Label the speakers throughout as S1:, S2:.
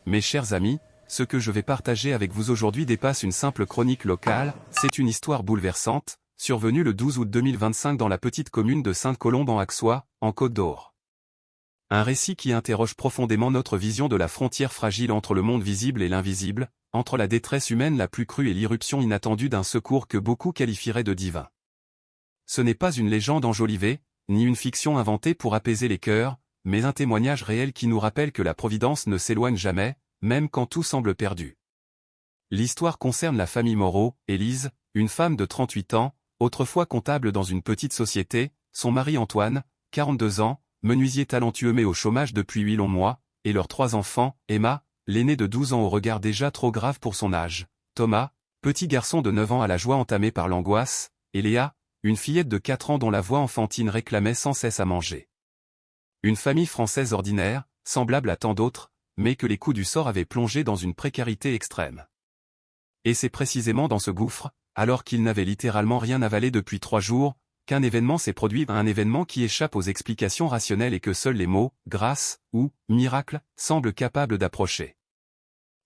S1: Mes chers amis, ce que je vais partager avec vous aujourd'hui dépasse une simple chronique locale, c'est une histoire bouleversante, survenue le 12 août 2025 dans la petite commune de Sainte-Colombe en Haxois, en Côte d'Or. Un récit qui interroge profondément notre vision de la frontière fragile entre le monde visible et l'invisible, entre la détresse humaine la plus crue et l'irruption inattendue d'un secours que beaucoup qualifieraient de divin. Ce n'est pas une légende enjolivée, ni une fiction inventée pour apaiser les cœurs, mais un témoignage réel qui nous rappelle que la providence ne s'éloigne jamais, même quand tout semble perdu. L'histoire concerne la famille Moreau, Élise, une femme de 38 ans, autrefois comptable dans une petite société, son mari Antoine, 42 ans, menuisier talentueux mais au chômage depuis 8 longs mois, et leurs 3 enfants, Emma, l'aîné de 12 ans au regard déjà trop grave pour son âge, Thomas, petit garçon de 9 ans à la joie entamée par l'angoisse, et Léa, une fillette de 4 ans dont la voix enfantine réclamait sans cesse à manger. Une famille française ordinaire, semblable à tant d'autres, mais que les coups du sort avaient plongé dans une précarité extrême. Et c'est précisément dans ce gouffre, alors qu'ils n'avaient littéralement rien avalé depuis 3 jours, qu'un événement s'est produit, un événement qui échappe aux explications rationnelles et que seuls les mots « grâce » ou « miracle » semblent capables d'approcher.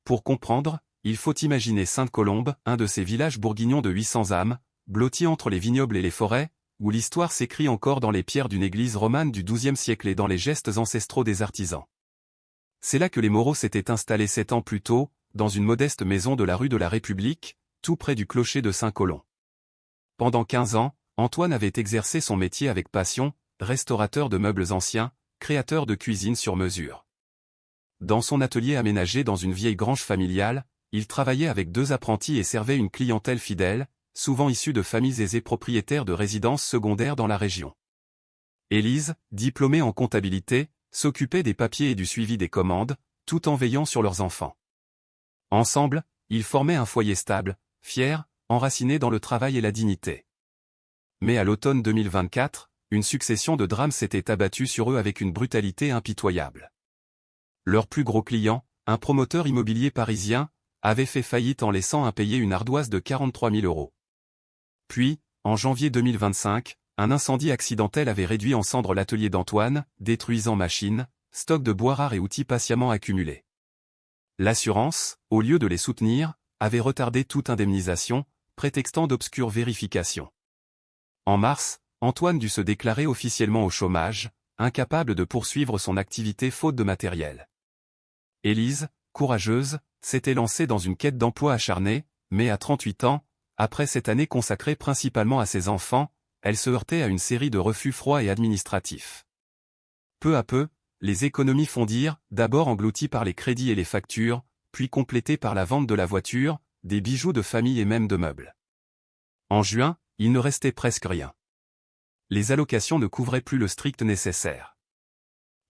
S1: Pour comprendre, il faut imaginer Sainte-Colombe, un de ces villages bourguignons de 800 âmes, blotti entre les vignobles et les forêts, où l'histoire s'écrit encore dans les pierres d'une église romane du XIIe siècle et dans les gestes ancestraux des artisans. C'est là que les Moreau s'étaient installés 7 ans plus tôt, dans une modeste maison de la rue de la République, tout près du clocher de Saint-Colomb. Pendant 15 ans, Antoine avait exercé son métier avec passion, restaurateur de meubles anciens, créateur de cuisine sur mesure. Dans son atelier aménagé dans une vieille grange familiale, il travaillait avec 2 apprentis et servait une clientèle fidèle, souvent issue de familles aisées propriétaires de résidences secondaires dans la région. Élise, diplômée en comptabilité, s'occupait des papiers et du suivi des commandes, tout en veillant sur leurs enfants. Ensemble, ils formaient un foyer stable, fier, enraciné dans le travail et la dignité. Mais à l'automne 2024, une succession de drames s'était abattue sur eux avec une brutalité impitoyable. Leur plus gros client, un promoteur immobilier parisien, avait fait faillite en laissant impayé une ardoise de 43 000 €. Puis, en janvier 2025, un incendie accidentel avait réduit en cendres l'atelier d'Antoine, détruisant machines, stocks de bois rares et outils patiemment accumulés. L'assurance, au lieu de les soutenir, avait retardé toute indemnisation, prétextant d'obscures vérifications. En mars, Antoine dut se déclarer officiellement au chômage, incapable de poursuivre son activité faute de matériel. Élise, courageuse, s'était lancée dans une quête d'emploi acharnée, mais à 38 ans, après cette année consacrée principalement à ses enfants, elle se heurtait à une série de refus froids et administratifs. Peu à peu, les économies fondirent, d'abord englouties par les crédits et les factures, puis complétées par la vente de la voiture, des bijoux de famille et même de meubles. En juin, il ne restait presque rien. Les allocations ne couvraient plus le strict nécessaire.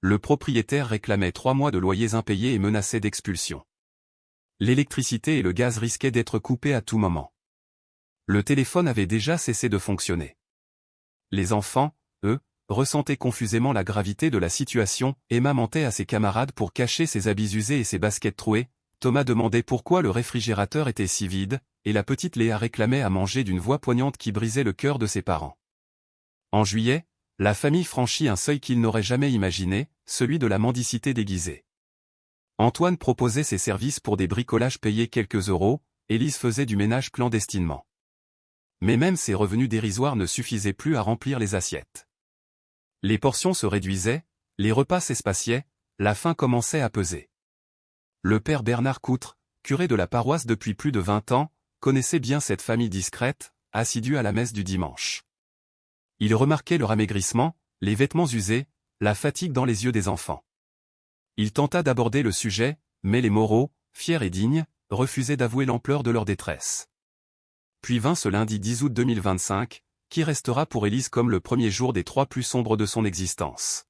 S1: Le propriétaire réclamait 3 mois de loyers impayés et menaçait d'expulsion. L'électricité et le gaz risquaient d'être coupés à tout moment. Le téléphone avait déjà cessé de fonctionner. Les enfants, eux, ressentaient confusément la gravité de la situation. Emma mentait à ses camarades pour cacher ses habits usés et ses baskets trouées, Thomas demandait pourquoi le réfrigérateur était si vide, et la petite Léa réclamait à manger d'une voix poignante qui brisait le cœur de ses parents. En juillet, la famille franchit un seuil qu'il n'aurait jamais imaginé, celui de la mendicité déguisée. Antoine proposait ses services pour des bricolages payés quelques euros, Élise faisait du ménage clandestinement. Mais même ces revenus dérisoires ne suffisaient plus à remplir les assiettes. Les portions se réduisaient, les repas s'espaciaient, la faim commençait à peser. Le père Bernard Coutre, curé de la paroisse depuis plus de 20 ans, connaissait bien cette famille discrète, assidue à la messe du dimanche. Il remarquait leur amaigrissement, les vêtements usés, la fatigue dans les yeux des enfants. Il tenta d'aborder le sujet, mais les Moreau, fiers et dignes, refusaient d'avouer l'ampleur de leur détresse. Puis vint ce lundi 10 août 2025, qui restera pour Élise comme le premier jour des 3 plus sombres de son existence.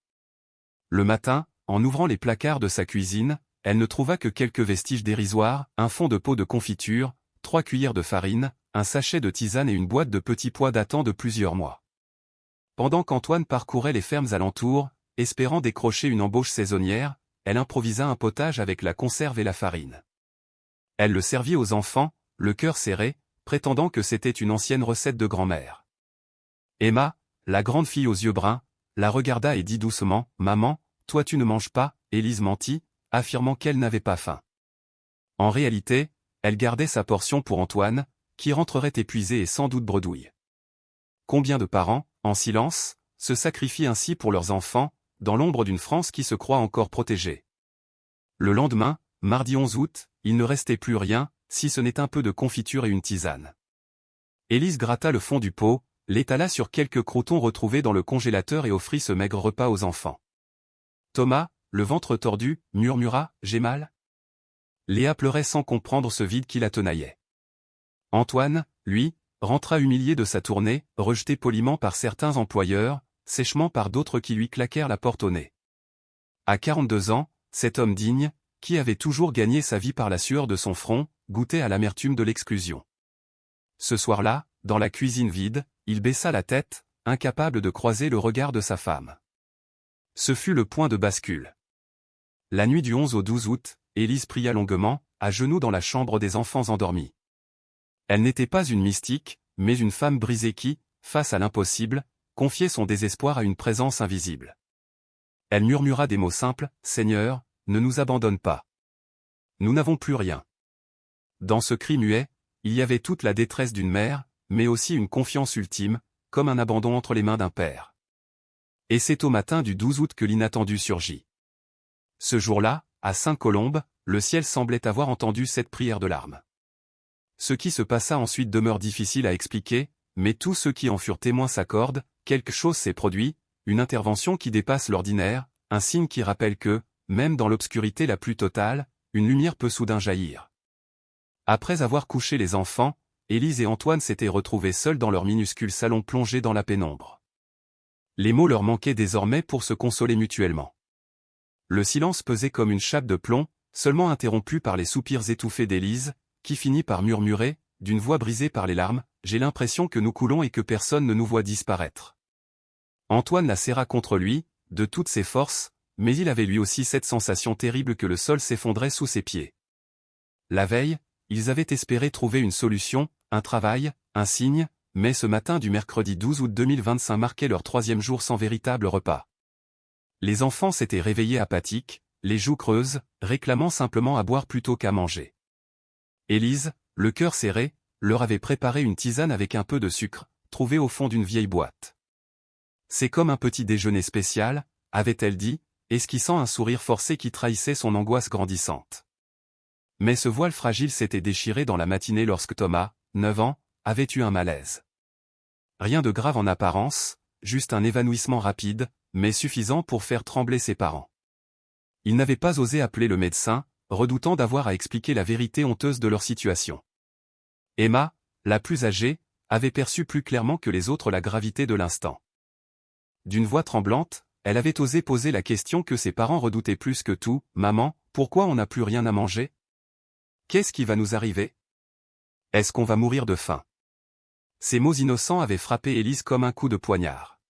S1: Le matin, en ouvrant les placards de sa cuisine, elle ne trouva que quelques vestiges dérisoires, un fond de pot de confiture, 3 cuillères de farine, un sachet de tisane et une boîte de petits pois datant de plusieurs mois. Pendant qu'Antoine parcourait les fermes alentours, espérant décrocher une embauche saisonnière, elle improvisa un potage avec la conserve et la farine. Elle le servit aux enfants, le cœur serré, prétendant que c'était une ancienne recette de grand-mère. Emma, la grande fille aux yeux bruns, la regarda et dit doucement « Maman, toi tu ne manges pas ?» Élise mentit, affirmant qu'elle n'avait pas faim. En réalité, elle gardait sa portion pour Antoine, qui rentrerait épuisé et sans doute bredouille. Combien de parents, en silence, se sacrifient ainsi pour leurs enfants, dans l'ombre d'une France qui se croit encore protégée. Le lendemain, mardi 11 août, il ne restait plus rien, si ce n'est un peu de confiture et une tisane. Élise gratta le fond du pot, l'étala sur quelques croûtons retrouvés dans le congélateur et offrit ce maigre repas aux enfants. Thomas, le ventre tordu, murmura « J'ai mal ?» Léa pleurait sans comprendre ce vide qui la tenaillait. Antoine, lui, rentra humilié de sa tournée, rejeté poliment par certains employeurs, sèchement par d'autres qui lui claquèrent la porte au nez. À 42 ans, cet homme digne, qui avait toujours gagné sa vie par la sueur de son front, goûtait à l'amertume de l'exclusion. Ce soir-là, dans la cuisine vide, il baissa la tête, incapable de croiser le regard de sa femme. Ce fut le point de bascule. La nuit du 11 au 12 août, Élise pria longuement, à genoux dans la chambre des enfants endormis. Elle n'était pas une mystique, mais une femme brisée qui, face à l'impossible, confiait son désespoir à une présence invisible. Elle murmura des mots simples, « Seigneur, ne nous abandonne pas. Nous n'avons plus rien. » Dans ce cri muet, il y avait toute la détresse d'une mère, mais aussi une confiance ultime, comme un abandon entre les mains d'un père. Et c'est au matin du 12 août que l'inattendu surgit. Ce jour-là, à Sainte-Colombe, le ciel semblait avoir entendu cette prière de larmes. Ce qui se passa ensuite demeure difficile à expliquer, mais tous ceux qui en furent témoins s'accordent, quelque chose s'est produit, une intervention qui dépasse l'ordinaire, un signe qui rappelle que, même dans l'obscurité la plus totale, une lumière peut soudain jaillir. Après avoir couché les enfants, Élise et Antoine s'étaient retrouvés seuls dans leur minuscule salon plongé dans la pénombre. Les mots leur manquaient désormais pour se consoler mutuellement. Le silence pesait comme une chape de plomb, seulement interrompu par les soupirs étouffés d'Élise, qui finit par murmurer, d'une voix brisée par les larmes, « J'ai l'impression que nous coulons et que personne ne nous voit disparaître. » Antoine la serra contre lui, de toutes ses forces, mais il avait lui aussi cette sensation terrible que le sol s'effondrait sous ses pieds. La veille, ils avaient espéré trouver une solution, un travail, un signe, mais ce matin du mercredi 12 août 2025 marquait leur 3e jour sans véritable repas. Les enfants s'étaient réveillés apathiques, les joues creuses, réclamant simplement à boire plutôt qu'à manger. Élise, le cœur serré, leur avait préparé une tisane avec un peu de sucre, trouvée au fond d'une vieille boîte. C'est comme un petit déjeuner spécial, avait-elle dit, esquissant un sourire forcé qui trahissait son angoisse grandissante. Mais ce voile fragile s'était déchiré dans la matinée lorsque Thomas, 9 ans, avait eu un malaise. Rien de grave en apparence, juste un évanouissement rapide, mais suffisant pour faire trembler ses parents. Ils n'avaient pas osé appeler le médecin, redoutant d'avoir à expliquer la vérité honteuse de leur situation. Emma, la plus âgée, avait perçu plus clairement que les autres la gravité de l'instant. D'une voix tremblante, elle avait osé poser la question que ses parents redoutaient plus que tout, « Maman, pourquoi on n'a plus rien à manger? Qu'est-ce qui va nous arriver? Est-ce qu'on va mourir de faim ?» Ces mots innocents avaient frappé Élise comme un coup de poignard.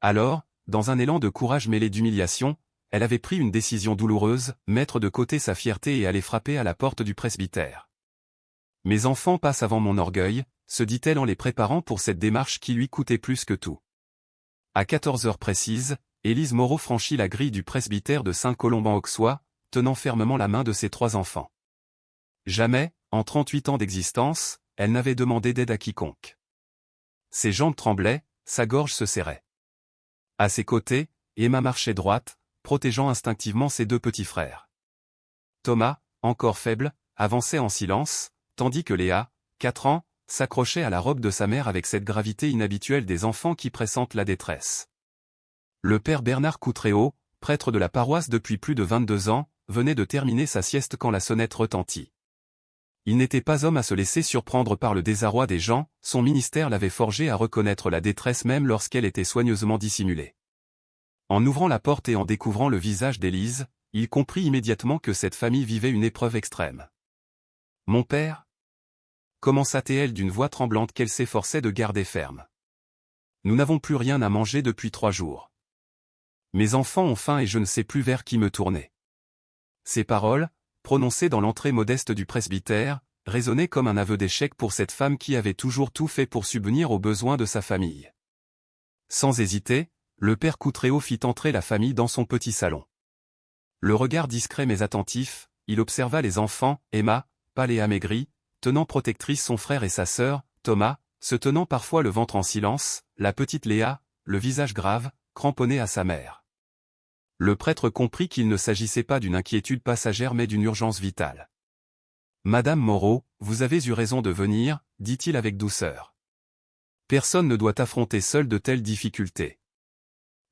S1: Alors, dans un élan de courage mêlé d'humiliation, elle avait pris une décision douloureuse, mettre de côté sa fierté et aller frapper à la porte du presbytère. « Mes enfants passent avant mon orgueil », se dit-elle en les préparant pour cette démarche qui lui coûtait plus que tout. À 14 heures précises, Élise Moreau franchit la grille du presbytère de Saint-Colomban-Auxois, tenant fermement la main de ses 3 enfants. Jamais, en 38 ans d'existence, elle n'avait demandé d'aide à quiconque. Ses jambes tremblaient, sa gorge se serrait. À ses côtés, Emma marchait droite, protégeant instinctivement ses 2 petits frères. Thomas, encore faible, avançait en silence, tandis que Léa, 4 ans, s'accrochait à la robe de sa mère avec cette gravité inhabituelle des enfants qui pressentent la détresse. Le père Bernard Coutréau, prêtre de la paroisse depuis plus de 22 ans, venait de terminer sa sieste quand la sonnette retentit. Il n'était pas homme à se laisser surprendre par le désarroi des gens, son ministère l'avait forgé à reconnaître la détresse même lorsqu'elle était soigneusement dissimulée. En ouvrant la porte et en découvrant le visage d'Élise, il comprit immédiatement que cette famille vivait une épreuve extrême. « Mon père » commença-t-elle d'une voix tremblante qu'elle s'efforçait de garder ferme. « Nous n'avons plus rien à manger depuis 3 jours. Mes enfants ont faim et je ne sais plus vers qui me tourner. » Ces paroles, prononcées dans l'entrée modeste du presbytère, résonnaient comme un aveu d'échec pour cette femme qui avait toujours tout fait pour subvenir aux besoins de sa famille. Sans hésiter, le père Coutréau fit entrer la famille dans son petit salon. Le regard discret mais attentif, il observa les enfants, Emma, pâle et amaigrie, tenant protectrice son frère et sa sœur, Thomas, se tenant parfois le ventre en silence, la petite Léa, le visage grave, cramponnée à sa mère. Le prêtre comprit qu'il ne s'agissait pas d'une inquiétude passagère mais d'une urgence vitale. « Madame Moreau, vous avez eu raison de venir, dit-il avec douceur. Personne ne doit affronter seul de telles difficultés. »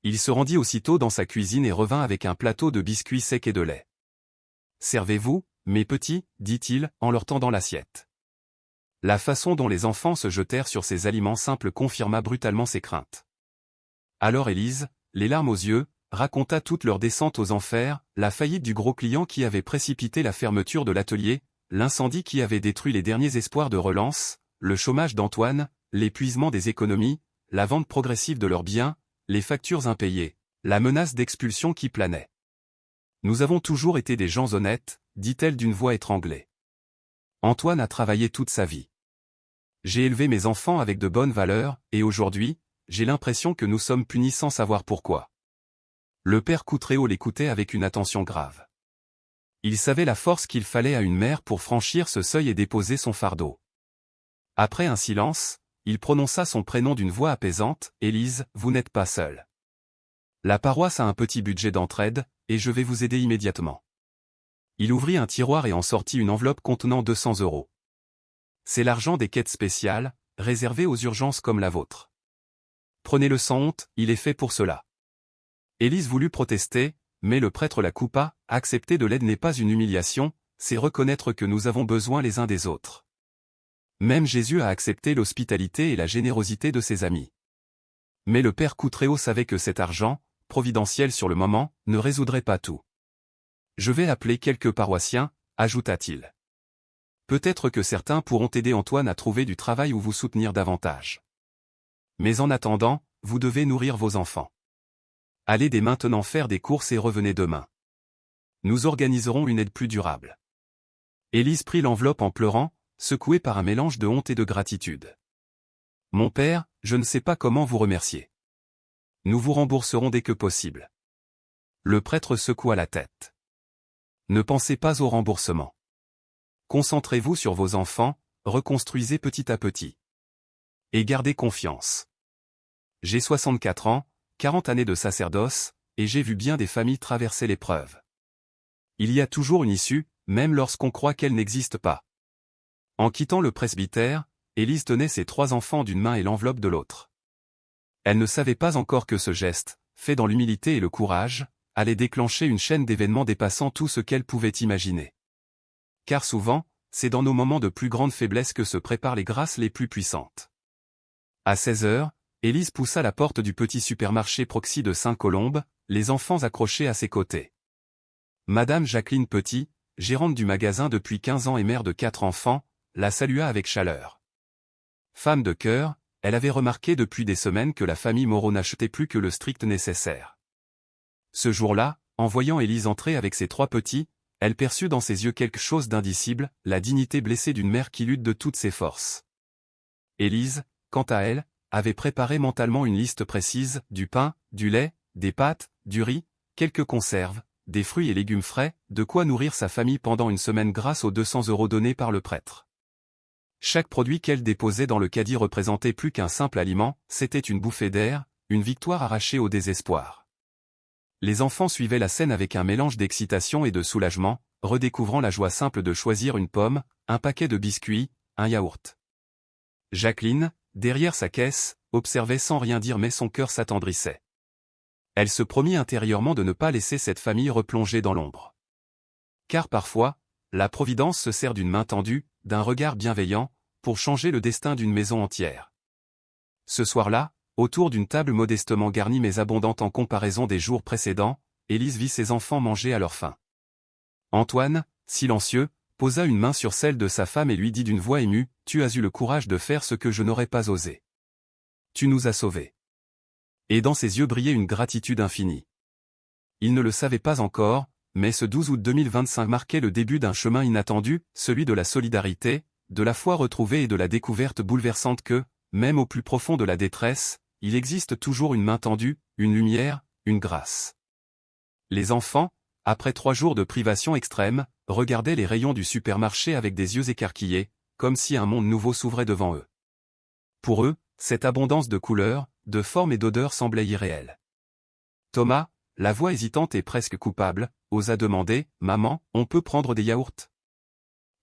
S1: Il se rendit aussitôt dans sa cuisine et revint avec un plateau de biscuits secs et de lait. « Servez-vous, mes petits, dit-il, en leur tendant l'assiette. La façon dont les enfants se jetèrent sur ces aliments simples confirma brutalement ses craintes. Alors Élise, les larmes aux yeux, raconta toute leur descente aux enfers, la faillite du gros client qui avait précipité la fermeture de l'atelier, l'incendie qui avait détruit les derniers espoirs de relance, le chômage d'Antoine, l'épuisement des économies, la vente progressive de leurs biens, les factures impayées, la menace d'expulsion qui planait. « Nous avons toujours été des gens honnêtes, dit-elle d'une voix étranglée. Antoine a travaillé toute sa vie. J'ai élevé mes enfants avec de bonnes valeurs, et aujourd'hui, j'ai l'impression que nous sommes punis sans savoir pourquoi. » Le père Coutréau l'écoutait avec une attention grave. Il savait la force qu'il fallait à une mère pour franchir ce seuil et déposer son fardeau. Après un silence, il prononça son prénom d'une voix apaisante, « Élise, vous n'êtes pas seule. La paroisse a un petit budget d'entraide, et je vais vous aider immédiatement. » Il ouvrit un tiroir et en sortit une enveloppe contenant 200 €. C'est l'argent des quêtes spéciales, réservé aux urgences comme la vôtre. Prenez-le sans honte, il est fait pour cela. Élise voulut protester, mais le prêtre la coupa, accepter de l'aide n'est pas une humiliation, c'est reconnaître que nous avons besoin les uns des autres. Même Jésus a accepté l'hospitalité et la générosité de ses amis. Mais le père Coutréau savait que cet argent, providentiel sur le moment, ne résoudrait pas tout. « Je vais appeler quelques paroissiens, » ajouta-t-il. « Peut-être que certains pourront aider Antoine à trouver du travail ou vous soutenir davantage. Mais en attendant, vous devez nourrir vos enfants. Allez dès maintenant faire des courses et revenez demain. Nous organiserons une aide plus durable. » Élise prit l'enveloppe en pleurant, secouée par un mélange de honte et de gratitude. « Mon père, je ne sais pas comment vous remercier. Nous vous rembourserons dès que possible. » Le prêtre secoua la tête. « Ne pensez pas au remboursement. Concentrez-vous sur vos enfants, reconstruisez petit à petit. Et gardez confiance. J'ai 64 ans, 40 années de sacerdoce, et j'ai vu bien des familles traverser l'épreuve. Il y a toujours une issue, même lorsqu'on croit qu'elle n'existe pas. » En quittant le presbytère, Élise tenait ses 3 enfants d'une main et l'enveloppe de l'autre. Elle ne savait pas encore que ce geste, fait dans l'humilité et le courage, allait déclencher une chaîne d'événements dépassant tout ce qu'elle pouvait imaginer. Car souvent, c'est dans nos moments de plus grande faiblesse que se préparent les grâces les plus puissantes. À 16 heures, Élise poussa la porte du petit supermarché Proxy de Saint-Colombe, les enfants accrochés à ses côtés. Madame Jacqueline Petit, gérante du magasin depuis 15 ans et mère de 4 enfants, la salua avec chaleur. Femme de cœur, elle avait remarqué depuis des semaines que la famille Moreau n'achetait plus que le strict nécessaire. Ce jour-là, en voyant Élise entrer avec ses 3 petits, elle perçut dans ses yeux quelque chose d'indicible, la dignité blessée d'une mère qui lutte de toutes ses forces. Élise, quant à elle, avait préparé mentalement une liste précise, du pain, du lait, des pâtes, du riz, quelques conserves, des fruits et légumes frais, de quoi nourrir sa famille pendant une semaine grâce aux 200 € donnés par le prêtre. Chaque produit qu'elle déposait dans le caddie représentait plus qu'un simple aliment, c'était une bouffée d'air, une victoire arrachée au désespoir. Les enfants suivaient la scène avec un mélange d'excitation et de soulagement, redécouvrant la joie simple de choisir une pomme, un paquet de biscuits, un yaourt. Jacqueline, derrière sa caisse, observait sans rien dire mais son cœur s'attendrissait. Elle se promit intérieurement de ne pas laisser cette famille replonger dans l'ombre. Car parfois, la Providence se sert d'une main tendue, d'un regard bienveillant, pour changer le destin d'une maison entière. Ce soir-là, autour d'une table modestement garnie mais abondante en comparaison des jours précédents, Élise vit ses enfants manger à leur faim. Antoine, silencieux, posa une main sur celle de sa femme et lui dit d'une voix émue, « Tu as eu le courage de faire ce que je n'aurais pas osé. Tu nous as sauvés. » Et dans ses yeux brillait une gratitude infinie. Il ne le savait pas encore, mais ce 12 août 2025 marquait le début d'un chemin inattendu, celui de la solidarité, de la foi retrouvée et de la découverte bouleversante que, même au plus profond de la détresse, il existe toujours une main tendue, une lumière, une grâce. Les enfants, après 3 jours de privation extrême, regardaient les rayons du supermarché avec des yeux écarquillés, comme si un monde nouveau s'ouvrait devant eux. Pour eux, cette abondance de couleurs, de formes et d'odeurs semblait irréelle. Thomas, la voix hésitante et presque coupable, osa demander « Maman, on peut prendre des yaourts ?»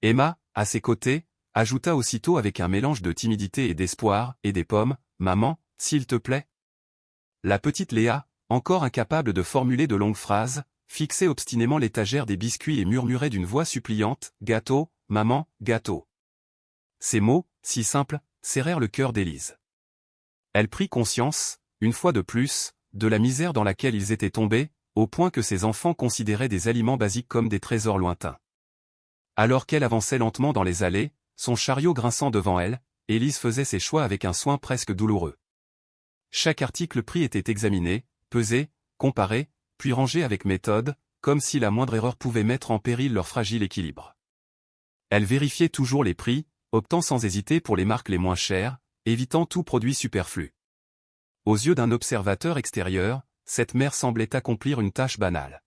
S1: Emma, à ses côtés, ajouta aussitôt avec un mélange de timidité et d'espoir, « Et des pommes, maman, s'il te plaît ?» La petite Léa, encore incapable de formuler de longues phrases, fixait obstinément l'étagère des biscuits et murmurait d'une voix suppliante, « Gâteau, maman, gâteau !» Ces mots, si simples, serrèrent le cœur d'Élise. Elle prit conscience, une fois de plus, de la misère dans laquelle ils étaient tombés, au point que ses enfants considéraient des aliments basiques comme des trésors lointains. Alors qu'elle avançait lentement dans les allées, son chariot grinçant devant elle, Élise faisait ses choix avec un soin presque douloureux. Chaque article pris était examiné, pesé, comparé, puis rangé avec méthode, comme si la moindre erreur pouvait mettre en péril leur fragile équilibre. Elle vérifiait toujours les prix, optant sans hésiter pour les marques les moins chères, évitant tout produit superflu. Aux yeux d'un observateur extérieur, cette mère semblait accomplir une tâche banale.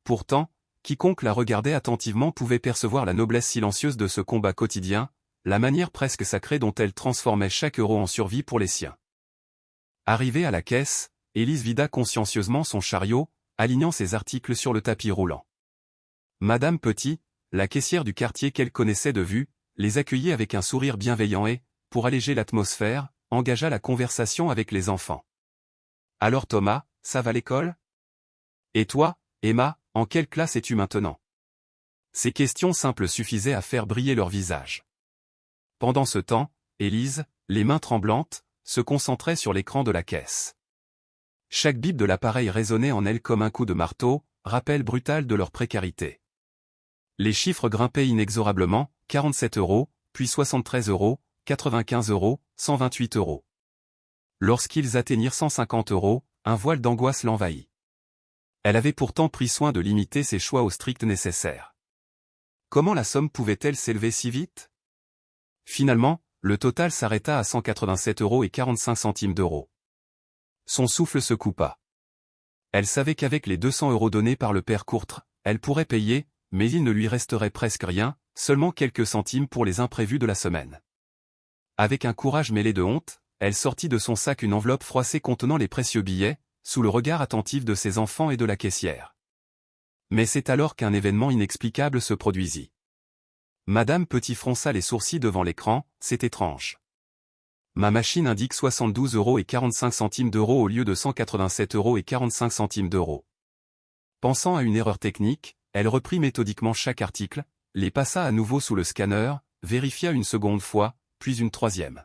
S1: Pourtant, quiconque la regardait attentivement pouvait percevoir la noblesse silencieuse de ce combat quotidien, la manière presque sacrée dont elle transformait chaque euro en survie pour les siens. Arrivée à la caisse, Élise vida consciencieusement son chariot, alignant ses articles sur le tapis roulant. Madame Petit, la caissière du quartier qu'elle connaissait de vue, les accueillit avec un sourire bienveillant et, pour alléger l'atmosphère, engagea la conversation avec les enfants. « Alors Thomas, ça va l'école ? Et toi, Emma, en quelle classe es-tu maintenant ?» Ces questions simples suffisaient à faire briller leur visage. Pendant ce temps, Élise, les mains tremblantes, se concentrait sur l'écran de la caisse. Chaque bip de l'appareil résonnait en elle comme un coup de marteau, rappel brutal de leur précarité. Les chiffres grimpaient inexorablement, 47 €, puis 73 €, 95 €, 128 €. Lorsqu'ils atteignirent 150 €, un voile d'angoisse l'envahit. Elle avait pourtant pris soin de limiter ses choix au strict nécessaire. Comment la somme pouvait-elle s'élever si vite ? Finalement, le total s'arrêta à 187,45 €. Son souffle se coupa. Elle savait qu'avec les 200 € donnés par le père Courtre, elle pourrait payer, mais il ne lui resterait presque rien, seulement quelques centimes pour les imprévus de la semaine. Avec un courage mêlé de honte, elle sortit de son sac une enveloppe froissée contenant les précieux billets, sous le regard attentif de ses enfants et de la caissière. Mais c'est alors qu'un événement inexplicable se produisit. Madame Petit fronça les sourcils devant l'écran, c'est étrange. Ma machine indique 72,45 € au lieu de 187,45 €. Pensant à une erreur technique, elle reprit méthodiquement chaque article, les passa à nouveau sous le scanner, vérifia une seconde fois, puis une troisième.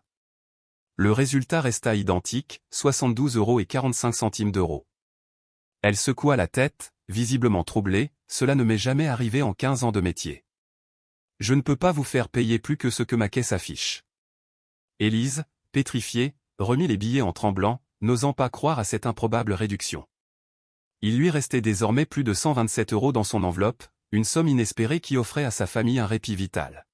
S1: Le résultat resta identique, 72,45 €. Elle secoua la tête, visiblement troublée, cela ne m'est jamais arrivé en 15 ans de métier. Je ne peux pas vous faire payer plus que ce que ma caisse affiche. Élise, pétrifiée, remit les billets en tremblant, n'osant pas croire à cette improbable réduction. Il lui restait désormais plus de 127 € dans son enveloppe, une somme inespérée qui offrait à sa famille un répit vital.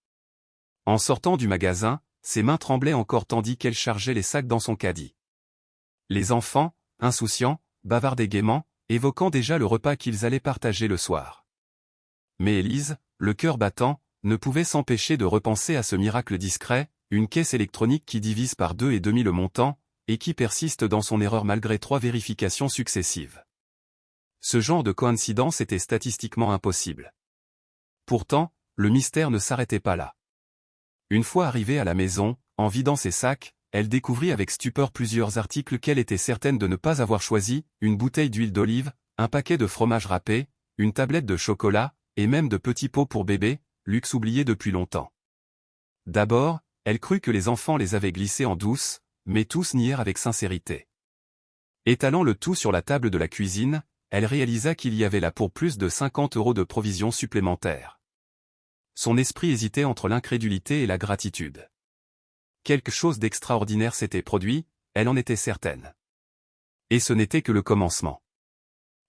S1: En sortant du magasin, ses mains tremblaient encore tandis qu'elle chargeait les sacs dans son caddie. Les enfants, insouciants, bavardaient gaiement, évoquant déjà le repas qu'ils allaient partager le soir. Mais Élise, le cœur battant, ne pouvait s'empêcher de repenser à ce miracle discret, une caisse électronique qui divise par 2,5 le montant, et qui persiste dans son erreur malgré 3 vérifications successives. Ce genre de coïncidence était statistiquement impossible. Pourtant, le mystère ne s'arrêtait pas là. Une fois arrivée à la maison, en vidant ses sacs, elle découvrit avec stupeur plusieurs articles qu'elle était certaine de ne pas avoir choisis, une bouteille d'huile d'olive, un paquet de fromage râpé, une tablette de chocolat, et même de petits pots pour bébé, luxe oublié depuis longtemps. D'abord, elle crut que les enfants les avaient glissés en douce, mais tous nièrent avec sincérité. Étalant le tout sur la table de la cuisine, elle réalisa qu'il y avait là pour plus de 50 € de provisions supplémentaires. Son esprit hésitait entre l'incrédulité et la gratitude. Quelque chose d'extraordinaire s'était produit, elle en était certaine. Et ce n'était que le commencement.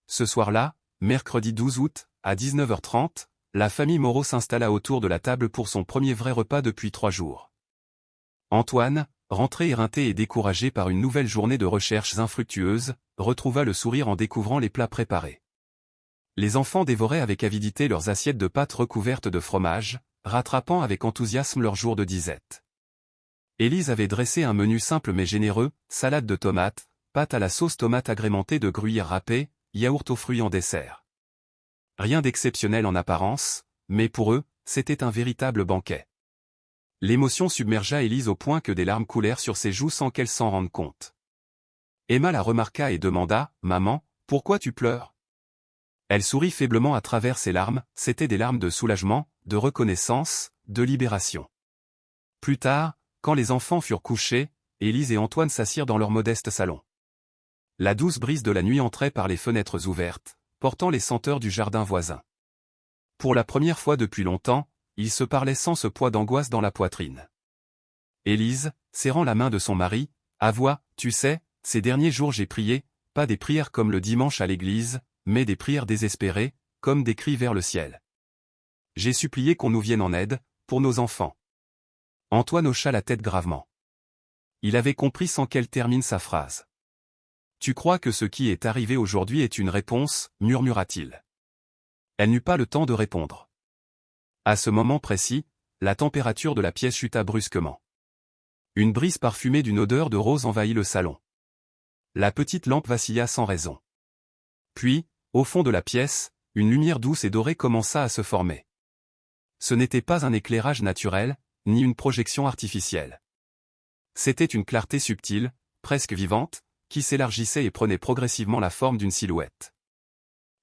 S1: Ce soir-là, mercredi 12 août, à 19h30, la famille Moreau s'installa autour de la table pour son premier vrai repas depuis 3 jours. Antoine, rentré éreinté et découragé par une nouvelle journée de recherches infructueuses, retrouva le sourire en découvrant les plats préparés. Les enfants dévoraient avec avidité leurs assiettes de pâtes recouvertes de fromage, rattrapant avec enthousiasme leur jour de disette. Élise avait dressé un menu simple mais généreux, salade de tomates, pâte à la sauce tomate agrémentée de gruyère râpée, yaourt aux fruits en dessert. Rien d'exceptionnel en apparence, mais pour eux, c'était un véritable banquet. L'émotion submergea Élise au point que des larmes coulèrent sur ses joues sans qu'elle s'en rende compte. Emma la remarqua et demanda, « Maman, pourquoi tu pleures ?» Elle sourit faiblement à travers ses larmes, c'étaient des larmes de soulagement, de reconnaissance, de libération. Plus tard, quand les enfants furent couchés, Élise et Antoine s'assirent dans leur modeste salon. La douce brise de la nuit entrait par les fenêtres ouvertes, portant les senteurs du jardin voisin. Pour la première fois depuis longtemps, ils se parlaient sans ce poids d'angoisse dans la poitrine. Élise, serrant la main de son mari, avoua, « Tu sais, ces derniers jours j'ai prié, pas des prières comme le dimanche à l'église, mais des prières désespérées, comme des cris vers le ciel. J'ai supplié qu'on nous vienne en aide, pour nos enfants. » Antoine hocha la tête gravement. Il avait compris sans qu'elle termine sa phrase. « Tu crois que ce qui est arrivé aujourd'hui est une réponse ?» murmura-t-il. Elle n'eut pas le temps de répondre. À ce moment précis, la température de la pièce chuta brusquement. Une brise parfumée d'une odeur de rose envahit le salon. La petite lampe vacilla sans raison. Puis, au fond de la pièce, une lumière douce et dorée commença à se former. Ce n'était pas un éclairage naturel, ni une projection artificielle. C'était une clarté subtile, presque vivante, qui s'élargissait et prenait progressivement la forme d'une silhouette.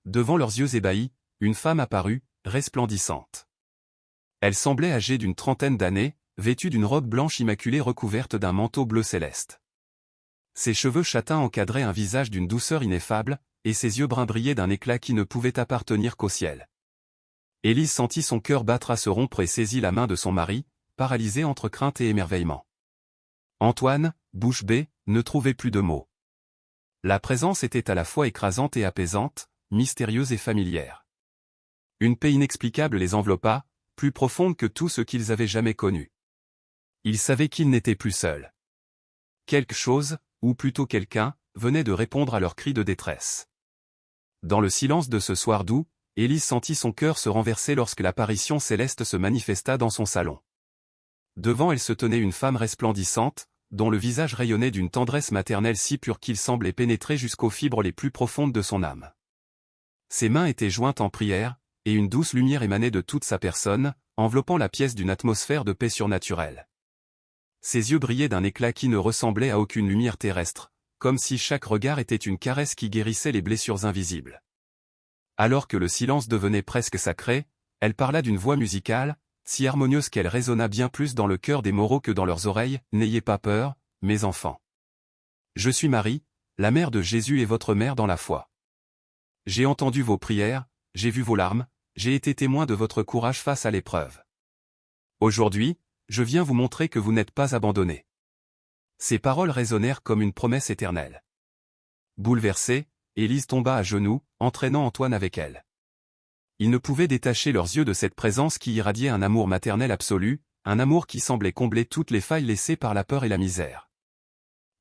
S1: Devant leurs yeux ébahis, une femme apparut, resplendissante. Elle semblait âgée d'une trentaine d'années, vêtue d'une robe blanche immaculée recouverte d'un manteau bleu céleste. Ses cheveux châtains encadraient un visage d'une douceur ineffable, et ses yeux bruns brillaient d'un éclat qui ne pouvait appartenir qu'au ciel. Élise sentit son cœur battre à se rompre et saisit la main de son mari, paralysé entre crainte et émerveillement. Antoine, bouche bée, ne trouvait plus de mots. La présence était à la fois écrasante et apaisante, mystérieuse et familière. Une paix inexplicable les enveloppa, plus profonde que tout ce qu'ils avaient jamais connu. Ils savaient qu'ils n'étaient plus seuls. Quelque chose, ou plutôt quelqu'un, venait de répondre à leurs cris de détresse. Dans le silence de ce soir doux, Élise sentit son cœur se renverser lorsque l'apparition céleste se manifesta dans son salon. Devant elle se tenait une femme resplendissante, dont le visage rayonnait d'une tendresse maternelle si pure qu'il semblait pénétrer jusqu'aux fibres les plus profondes de son âme. Ses mains étaient jointes en prière, et une douce lumière émanait de toute sa personne, enveloppant la pièce d'une atmosphère de paix surnaturelle. Ses yeux brillaient d'un éclat qui ne ressemblait à aucune lumière terrestre, comme si chaque regard était une caresse qui guérissait les blessures invisibles. Alors que le silence devenait presque sacré, elle parla d'une voix musicale, si harmonieuse qu'elle résonna bien plus dans le cœur des Moreau que dans leurs oreilles. « N'ayez pas peur, mes enfants. Je suis Marie, la mère de Jésus et votre mère dans la foi. J'ai entendu vos prières, j'ai vu vos larmes, j'ai été témoin de votre courage face à l'épreuve. Aujourd'hui, je viens vous montrer que vous n'êtes pas abandonnés. » Ces paroles résonnèrent comme une promesse éternelle. Bouleversée, Élise tomba à genoux, entraînant Antoine avec elle. Ils ne pouvaient détacher leurs yeux de cette présence qui irradiait un amour maternel absolu, un amour qui semblait combler toutes les failles laissées par la peur et la misère.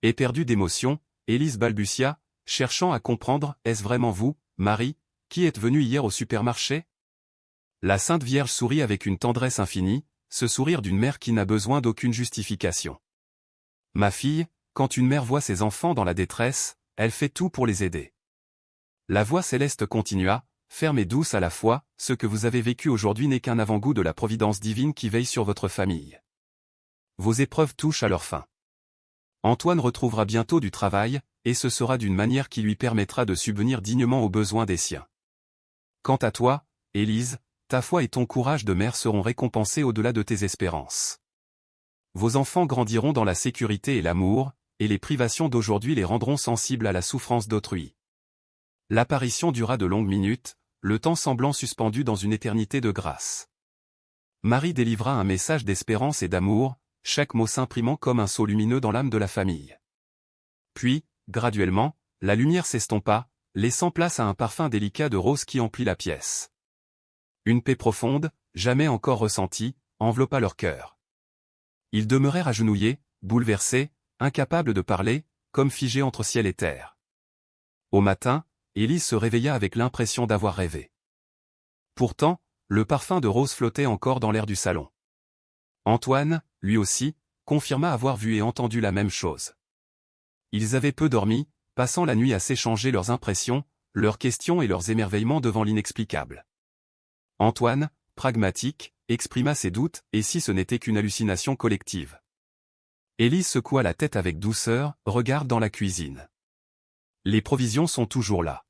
S1: Éperdue d'émotion, Élise balbutia, cherchant à comprendre, « Est-ce vraiment vous, Marie, qui êtes venue hier au supermarché ?» La Sainte Vierge sourit avec une tendresse infinie, ce sourire d'une mère qui n'a besoin d'aucune justification. « Ma fille, quand une mère voit ses enfants dans la détresse, elle fait tout pour les aider. » La voix céleste continua, ferme et douce à la fois, « Ce que vous avez vécu aujourd'hui n'est qu'un avant-goût de la providence divine qui veille sur votre famille. Vos épreuves touchent à leur fin. Antoine retrouvera bientôt du travail, et ce sera d'une manière qui lui permettra de subvenir dignement aux besoins des siens. Quant à toi, Élise, ta foi et ton courage de mère seront récompensés au-delà de tes espérances. Vos enfants grandiront dans la sécurité et l'amour, et les privations d'aujourd'hui les rendront sensibles à la souffrance d'autrui. » L'apparition dura de longues minutes, le temps semblant suspendu dans une éternité de grâce. Marie délivra un message d'espérance et d'amour, chaque mot s'imprimant comme un sceau lumineux dans l'âme de la famille. Puis, graduellement, la lumière s'estompa, laissant place à un parfum délicat de rose qui emplit la pièce. Une paix profonde, jamais encore ressentie, enveloppa leur cœur. Ils demeurèrent agenouillés, bouleversés, incapables de parler, comme figés entre ciel et terre. Au matin, Élise se réveilla avec l'impression d'avoir rêvé. Pourtant, le parfum de rose flottait encore dans l'air du salon. Antoine, lui aussi, confirma avoir vu et entendu la même chose. Ils avaient peu dormi, passant la nuit à s'échanger leurs impressions, leurs questions et leurs émerveillements devant l'inexplicable. Antoine, pragmatique, exprima ses doutes, et si ce n'était qu'une hallucination collective. Élise secoua la tête avec douceur, regarde dans la cuisine. Les provisions sont toujours là.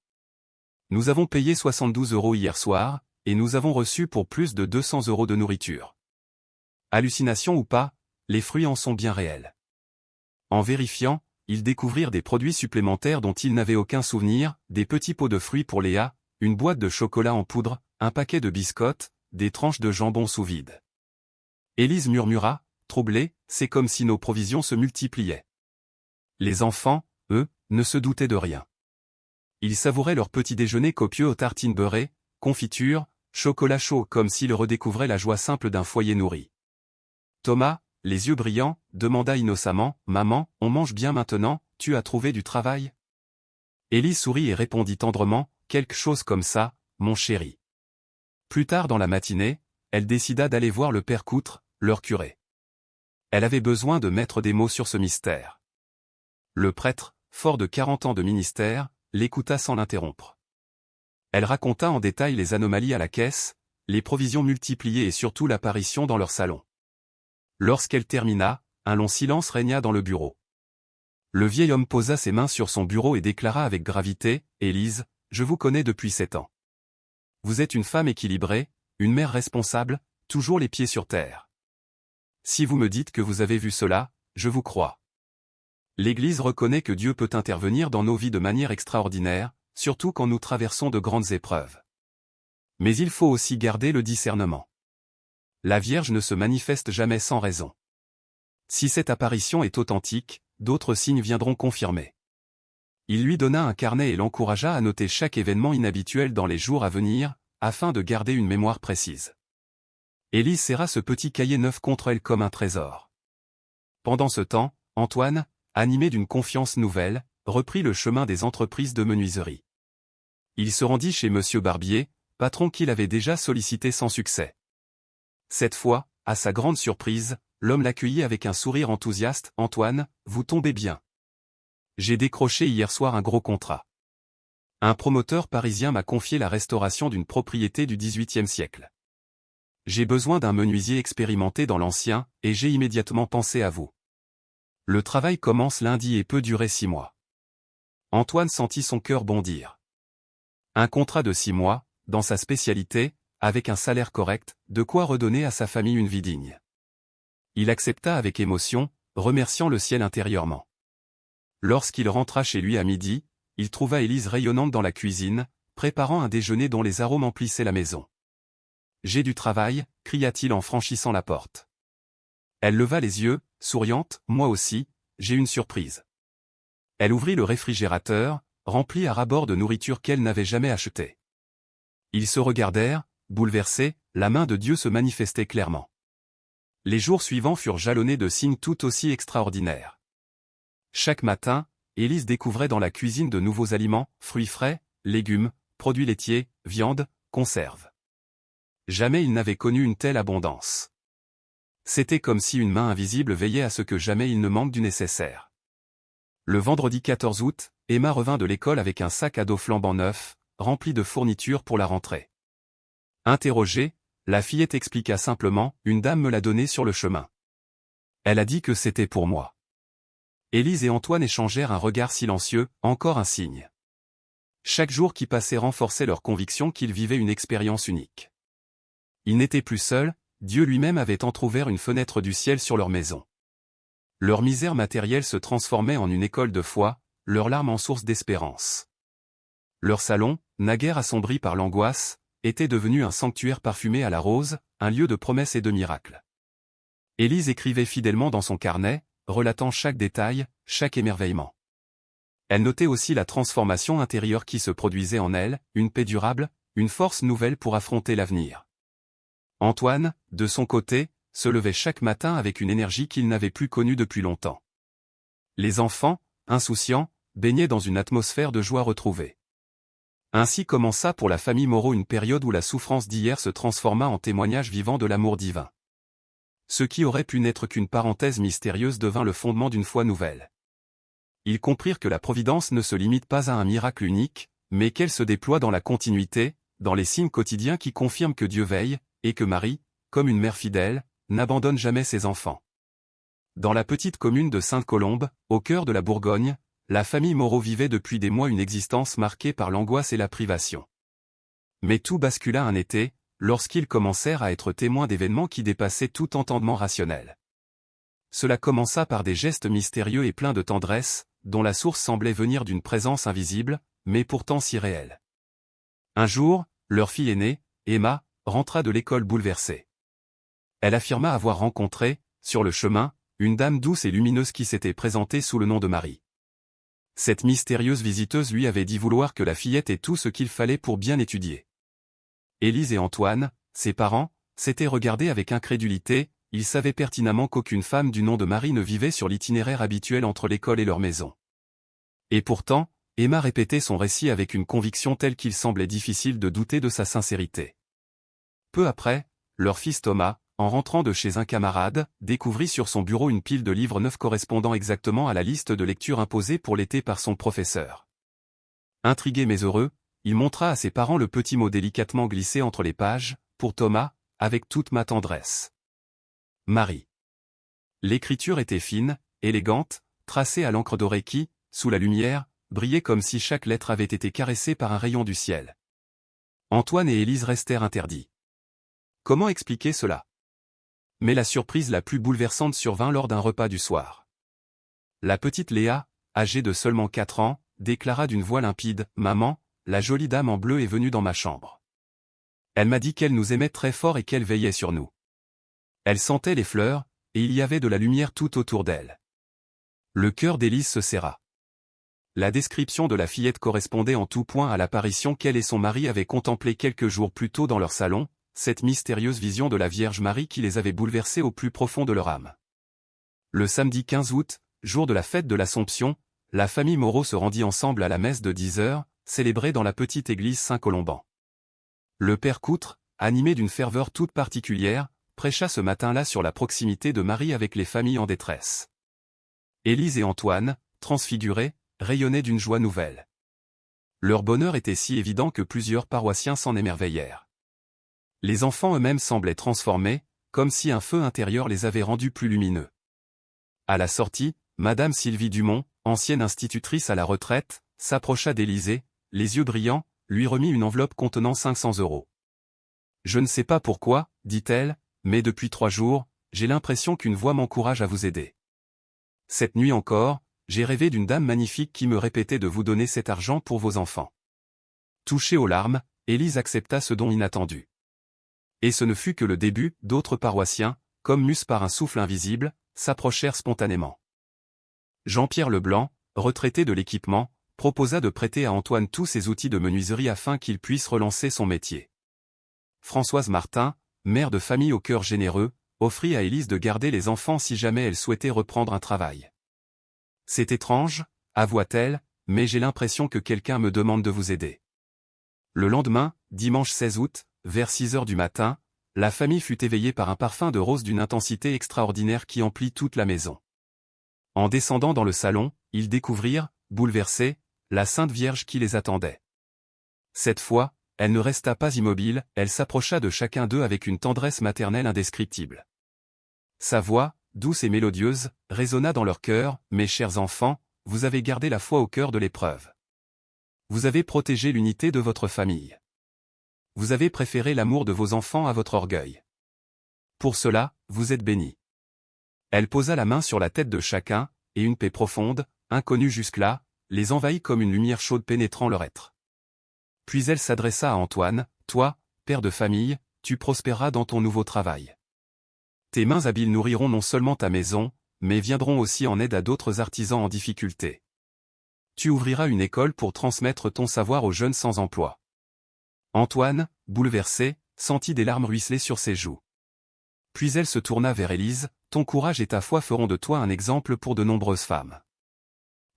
S1: Nous avons payé 72 € hier soir, et nous avons reçu pour plus de 200 € de nourriture. Hallucination ou pas, les fruits en sont bien réels. En vérifiant, ils découvrirent des produits supplémentaires dont ils n'avaient aucun souvenir, des petits pots de fruits pour Léa, une boîte de chocolat en poudre, un paquet de biscottes, des tranches de jambon sous vide. Élise murmura, troublée, c'est comme si nos provisions se multipliaient. Les enfants, eux, ne se doutaient de rien. Ils savouraient leur petit déjeuner copieux aux tartines beurrées, confitures, chocolat chaud comme s'ils redécouvraient la joie simple d'un foyer nourri. Thomas, les yeux brillants, demanda innocemment, « Maman, on mange bien maintenant, tu as trouvé du travail ?» Élise sourit et répondit tendrement, « Quelque chose comme ça, mon chéri. » Plus tard dans la matinée, elle décida d'aller voir le père Coutre, leur curé. Elle avait besoin de mettre des mots sur ce mystère. Le prêtre, fort de 40 ans de ministère, l'écouta sans l'interrompre. Elle raconta en détail les anomalies à la caisse, les provisions multipliées et surtout l'apparition dans leur salon. Lorsqu'elle termina, un long silence régna dans le bureau. Le vieil homme posa ses mains sur son bureau et déclara avec gravité, « Élise, je vous connais depuis 7 ans. Vous êtes une femme équilibrée, une mère responsable, toujours les pieds sur terre. Si vous me dites que vous avez vu cela, je vous crois. L'Église reconnaît que Dieu peut intervenir dans nos vies de manière extraordinaire, surtout quand nous traversons de grandes épreuves. Mais il faut aussi garder le discernement. La Vierge ne se manifeste jamais sans raison. Si cette apparition est authentique, d'autres signes viendront confirmer. » Il lui donna un carnet et l'encouragea à noter chaque événement inhabituel dans les jours à venir, afin de garder une mémoire précise. Élise serra ce petit cahier neuf contre elle comme un trésor. Pendant ce temps, Antoine, animé d'une confiance nouvelle, reprit le chemin des entreprises de menuiserie. Il se rendit chez Monsieur Barbier, patron qu'il avait déjà sollicité sans succès. Cette fois, à sa grande surprise, l'homme l'accueillit avec un sourire enthousiaste, « Antoine, vous tombez bien. J'ai décroché hier soir un gros contrat. Un promoteur parisien m'a confié la restauration d'une propriété du XVIIIe siècle. J'ai besoin d'un menuisier expérimenté dans l'ancien, et j'ai immédiatement pensé à vous. Le travail commence lundi et peut durer 6 mois. » Antoine sentit son cœur bondir. Un contrat de 6 mois, dans sa spécialité, avec un salaire correct, de quoi redonner à sa famille une vie digne. Il accepta avec émotion, remerciant le ciel intérieurement. Lorsqu'il rentra chez lui à midi, il trouva Élise rayonnante dans la cuisine, préparant un déjeuner dont les arômes emplissaient la maison. « J'ai du travail » cria-t-il en franchissant la porte. Elle leva les yeux, souriante, « Moi aussi, j'ai une surprise. » Elle ouvrit le réfrigérateur, rempli à ras-bord de nourriture qu'elle n'avait jamais achetée. Ils se regardèrent, bouleversés, la main de Dieu se manifestait clairement. Les jours suivants furent jalonnés de signes tout aussi extraordinaires. Chaque matin, Élise découvrait dans la cuisine de nouveaux aliments, fruits frais, légumes, produits laitiers, viande, conserves. Jamais il n'avait connu une telle abondance. C'était comme si une main invisible veillait à ce que jamais il ne manque du nécessaire. Le vendredi 14 août, Emma revint de l'école avec un sac à dos flambant neuf, rempli de fournitures pour la rentrée. Interrogée, la fillette expliqua simplement, « Une dame me l'a donné sur le chemin. Elle a dit que c'était pour moi. » Élise et Antoine échangèrent un regard silencieux, encore un signe. Chaque jour qui passait renforçait leur conviction qu'ils vivaient une expérience unique. Ils n'étaient plus seuls, Dieu lui-même avait entrouvert une fenêtre du ciel sur leur maison. Leur misère matérielle se transformait en une école de foi, leurs larmes en source d'espérance. Leur salon, naguère assombri par l'angoisse, était devenu un sanctuaire parfumé à la rose, un lieu de promesses et de miracles. Élise écrivait fidèlement dans son carnet, relatant chaque détail, chaque émerveillement. Elle notait aussi la transformation intérieure qui se produisait en elle, une paix durable, une force nouvelle pour affronter l'avenir. Antoine, de son côté, se levait chaque matin avec une énergie qu'il n'avait plus connue depuis longtemps. Les enfants, insouciants, baignaient dans une atmosphère de joie retrouvée. Ainsi commença pour la famille Moreau une période où la souffrance d'hier se transforma en témoignage vivant de l'amour divin. Ce qui aurait pu n'être qu'une parenthèse mystérieuse devint le fondement d'une foi nouvelle. Ils comprirent que la providence ne se limite pas à un miracle unique, mais qu'elle se déploie dans la continuité, dans les signes quotidiens qui confirment que Dieu veille, et que Marie, comme une mère fidèle, n'abandonne jamais ses enfants. Dans la petite commune de Sainte-Colombe, au cœur de la Bourgogne, la famille Moreau vivait depuis des mois une existence marquée par l'angoisse et la privation. Mais tout bascula un été, lorsqu'ils commencèrent à être témoins d'événements qui dépassaient tout entendement rationnel. Cela commença par des gestes mystérieux et pleins de tendresse, dont la source semblait venir d'une présence invisible, mais pourtant si réelle. Un jour, leur fille aînée, Emma, rentra de l'école bouleversée. Elle affirma avoir rencontré, sur le chemin, une dame douce et lumineuse qui s'était présentée sous le nom de Marie. Cette mystérieuse visiteuse lui avait dit vouloir que la fillette ait tout ce qu'il fallait pour bien étudier. Élise et Antoine, ses parents, s'étaient regardés avec incrédulité, ils savaient pertinemment qu'aucune femme du nom de Marie ne vivait sur l'itinéraire habituel entre l'école et leur maison. Et pourtant, Emma répétait son récit avec une conviction telle qu'il semblait difficile de douter de sa sincérité. Peu après, leur fils Thomas, en rentrant de chez un camarade, découvrit sur son bureau une pile de livres neufs correspondant exactement à la liste de lecture imposée pour l'été par son professeur. Intrigué mais heureux, il montra à ses parents le petit mot délicatement glissé entre les pages, pour Thomas, avec toute ma tendresse. Marie. L'écriture était fine, élégante, tracée à l'encre dorée qui, sous la lumière, brillait comme si chaque lettre avait été caressée par un rayon du ciel. Antoine et Élise restèrent interdits. Comment expliquer cela? Mais la surprise la plus bouleversante survint lors d'un repas du soir. La petite Léa, âgée de seulement 4 ans, déclara d'une voix limpide, « Maman, la jolie dame en bleu est venue dans ma chambre. Elle m'a dit qu'elle nous aimait très fort et qu'elle veillait sur nous. Elle sentait les fleurs, et il y avait de la lumière tout autour d'elle. » Le cœur d'Élise se serra. La description de la fillette correspondait en tout point à l'apparition qu'elle et son mari avaient contemplée quelques jours plus tôt dans leur salon, cette mystérieuse vision de la Vierge Marie qui les avait bouleversés au plus profond de leur âme. Le samedi 15 août, jour de la fête de l'Assomption, la famille Moreau se rendit ensemble à la messe de 10 heures, célébrée dans la petite église Saint-Colomban. Le père Coutre, animé d'une ferveur toute particulière, prêcha ce matin-là sur la proximité de Marie avec les familles en détresse. Élise et Antoine, transfigurés, rayonnaient d'une joie nouvelle. Leur bonheur était si évident que plusieurs paroissiens s'en émerveillèrent. Les enfants eux-mêmes semblaient transformés, comme si un feu intérieur les avait rendus plus lumineux. À la sortie, Madame Sylvie Dumont, ancienne institutrice à la retraite, s'approcha d'Élisée, les yeux brillants, lui remit une enveloppe contenant 500 €. « Je ne sais pas pourquoi, dit-elle, mais depuis 3 jours, j'ai l'impression qu'une voix m'encourage à vous aider. Cette nuit encore, j'ai rêvé d'une dame magnifique qui me répétait de vous donner cet argent pour vos enfants. » Touchée aux larmes, Élise accepta ce don inattendu. Et ce ne fut que le début, d'autres paroissiens, comme mus par un souffle invisible, s'approchèrent spontanément. Jean-Pierre Leblanc, retraité de l'équipement, proposa de prêter à Antoine tous ses outils de menuiserie afin qu'il puisse relancer son métier. Françoise Martin, mère de famille au cœur généreux, offrit à Élise de garder les enfants si jamais elle souhaitait reprendre un travail. « C'est étrange, avoua-t-elle, mais j'ai l'impression que quelqu'un me demande de vous aider. » Le lendemain, dimanche 16 août, vers 6 heures du matin, la famille fut éveillée par un parfum de rose d'une intensité extraordinaire qui emplit toute la maison. En descendant dans le salon, ils découvrirent, bouleversés, la Sainte Vierge qui les attendait. Cette fois, elle ne resta pas immobile, elle s'approcha de chacun d'eux avec une tendresse maternelle indescriptible. Sa voix, douce et mélodieuse, résonna dans leur cœur, « Mes chers enfants, vous avez gardé la foi au cœur de l'épreuve. Vous avez protégé l'unité de votre famille. Vous avez préféré l'amour de vos enfants à votre orgueil. Pour cela, vous êtes bénis. » Elle posa la main sur la tête de chacun, et une paix profonde, inconnue jusque-là, les envahit comme une lumière chaude pénétrant leur être. Puis elle s'adressa à Antoine, « Toi, père de famille, tu prospéreras dans ton nouveau travail. Tes mains habiles nourriront non seulement ta maison, mais viendront aussi en aide à d'autres artisans en difficulté. Tu ouvriras une école pour transmettre ton savoir aux jeunes sans emploi. » Antoine, bouleversé, sentit des larmes ruisseler sur ses joues. Puis elle se tourna vers Élise, « Ton courage et ta foi feront de toi un exemple pour de nombreuses femmes.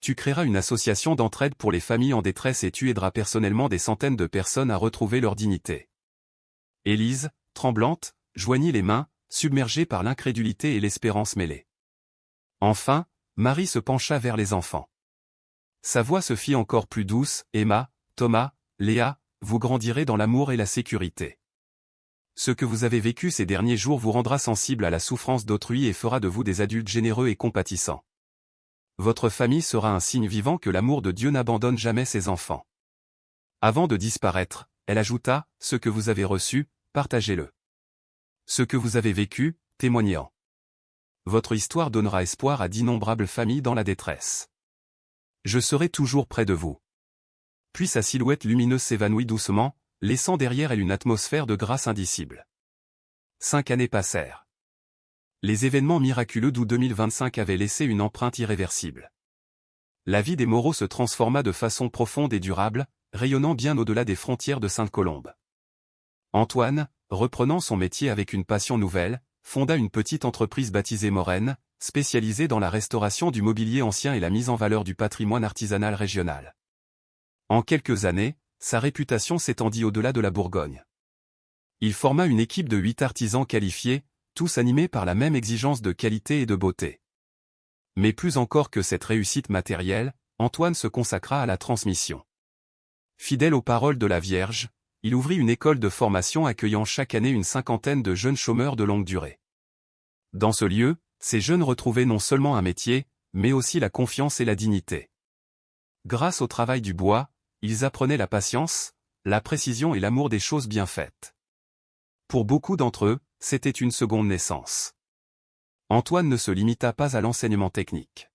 S1: Tu créeras une association d'entraide pour les familles en détresse et tu aideras personnellement des centaines de personnes à retrouver leur dignité. Élise, tremblante, joignit les mains, submergée par l'incrédulité et l'espérance mêlées. Enfin, Marie se pencha vers les enfants. Sa voix se fit encore plus douce. Emma, Thomas, Léa, vous grandirez dans l'amour et la sécurité. Ce que vous avez vécu ces derniers jours vous rendra sensible à la souffrance d'autrui et fera de vous des adultes généreux et compatissants. Votre famille sera un signe vivant que l'amour de Dieu n'abandonne jamais ses enfants. Avant de disparaître, elle ajouta, ce que vous avez reçu, partagez-le. Ce que vous avez vécu, témoignez-en. Votre histoire donnera espoir à d'innombrables familles dans la détresse. Je serai toujours près de vous. Puis sa silhouette lumineuse s'évanouit doucement, laissant derrière elle une atmosphère de grâce indicible. 5 années passèrent. Les événements miraculeux d'août 2025 avaient laissé une empreinte irréversible. La vie des Moreau se transforma de façon profonde et durable, rayonnant bien au-delà des frontières de Sainte-Colombe. Antoine, reprenant son métier avec une passion nouvelle, fonda une petite entreprise baptisée Moraine, spécialisée dans la restauration du mobilier ancien et la mise en valeur du patrimoine artisanal régional. En quelques années, sa réputation s'étendit au-delà de la Bourgogne. Il forma une équipe de 8 artisans qualifiés, tous animés par la même exigence de qualité et de beauté. Mais plus encore que cette réussite matérielle, Antoine se consacra à la transmission. Fidèle aux paroles de la Vierge, il ouvrit une école de formation accueillant chaque année une cinquantaine de jeunes chômeurs de longue durée. Dans ce lieu, ces jeunes retrouvaient non seulement un métier, mais aussi la confiance et la dignité. Grâce au travail du bois, ils apprenaient la patience, la précision et l'amour des choses bien faites. Pour beaucoup d'entre eux, c'était une seconde naissance. Antoine ne se limita pas à l'enseignement technique.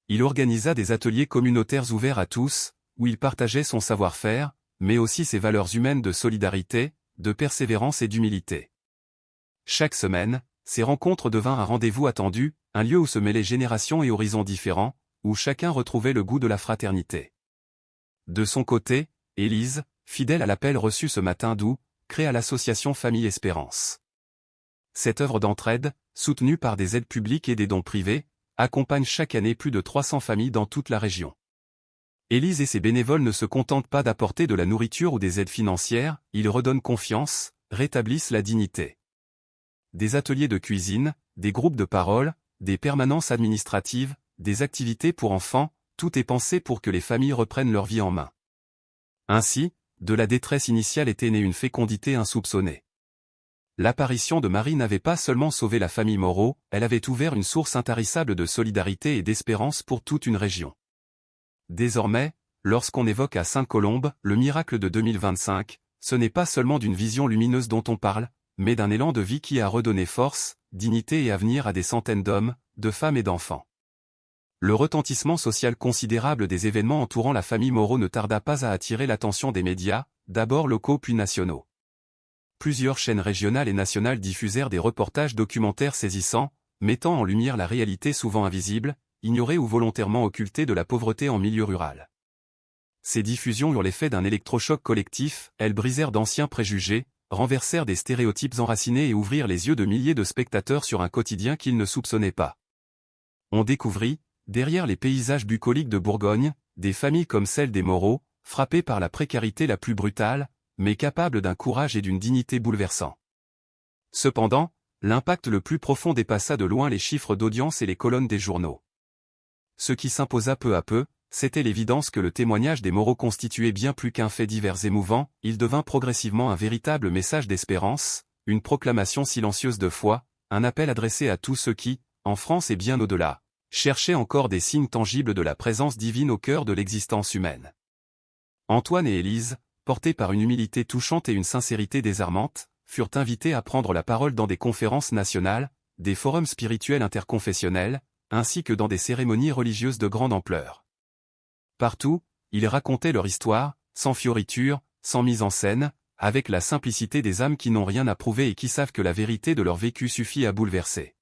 S1: Il organisa des ateliers communautaires ouverts à tous, où il partageait son savoir-faire, mais aussi ses valeurs humaines de solidarité, de persévérance et d'humilité. Chaque semaine, ces rencontres devinrent un rendez-vous attendu, un lieu où se mêlaient générations et horizons différents, où chacun retrouvait le goût de la fraternité. De son côté, Élise, fidèle à l'appel reçu ce matin d'août, créa l'association Famille Espérance. Cette œuvre d'entraide, soutenue par des aides publiques et des dons privés, accompagne chaque année plus de 300 familles dans toute la région. Élise et ses bénévoles ne se contentent pas d'apporter de la nourriture ou des aides financières, ils redonnent confiance, rétablissent la dignité. Des ateliers de cuisine, des groupes de parole, des permanences administratives, des activités pour enfants, tout est pensé pour que les familles reprennent leur vie en main. Ainsi, de la détresse initiale était née une fécondité insoupçonnée. L'apparition de Marie n'avait pas seulement sauvé la famille Moreau, elle avait ouvert une source intarissable de solidarité et d'espérance pour toute une région. Désormais, lorsqu'on évoque à Sainte-Colombe le miracle de 2025, ce n'est pas seulement d'une vision lumineuse dont on parle, mais d'un élan de vie qui a redonné force, dignité et avenir à des centaines d'hommes, de femmes et d'enfants. Le retentissement social considérable des événements entourant la famille Moreau ne tarda pas à attirer l'attention des médias, d'abord locaux puis nationaux. Plusieurs chaînes régionales et nationales diffusèrent des reportages documentaires saisissants, mettant en lumière la réalité souvent invisible, ignorée ou volontairement occultée de la pauvreté en milieu rural. Ces diffusions eurent l'effet d'un électrochoc collectif, elles brisèrent d'anciens préjugés, renversèrent des stéréotypes enracinés et ouvrirent les yeux de milliers de spectateurs sur un quotidien qu'ils ne soupçonnaient pas. On découvrit, derrière les paysages bucoliques de Bourgogne, des familles comme celle des Moreau, frappées par la précarité la plus brutale, mais capables d'un courage et d'une dignité bouleversants. Cependant, l'impact le plus profond dépassa de loin les chiffres d'audience et les colonnes des journaux. Ce qui s'imposa peu à peu, c'était l'évidence que le témoignage des Moreau constituait bien plus qu'un fait divers émouvant, il devint progressivement un véritable message d'espérance, une proclamation silencieuse de foi, un appel adressé à tous ceux qui, en France et bien au-delà, cherchaient encore des signes tangibles de la présence divine au cœur de l'existence humaine. Antoine et Élise, portés par une humilité touchante et une sincérité désarmante, furent invités à prendre la parole dans des conférences nationales, des forums spirituels interconfessionnels, ainsi que dans des cérémonies religieuses de grande ampleur. Partout, ils racontaient leur histoire, sans fioritures, sans mise en scène, avec la simplicité des âmes qui n'ont rien à prouver et qui savent que la vérité de leur vécu suffit à bouleverser.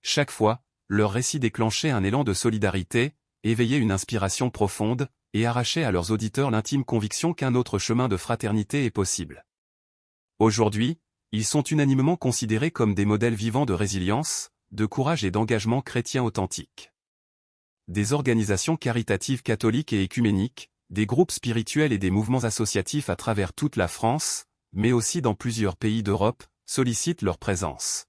S1: Chaque fois, leur récit déclenchait un élan de solidarité, éveillait une inspiration profonde, et arrachait à leurs auditeurs l'intime conviction qu'un autre chemin de fraternité est possible. Aujourd'hui, ils sont unanimement considérés comme des modèles vivants de résilience, de courage et d'engagement chrétien authentique. des organisations caritatives catholiques et écuméniques, des groupes spirituels et des mouvements associatifs à travers toute la France, mais aussi dans plusieurs pays d'Europe, sollicitent leur présence.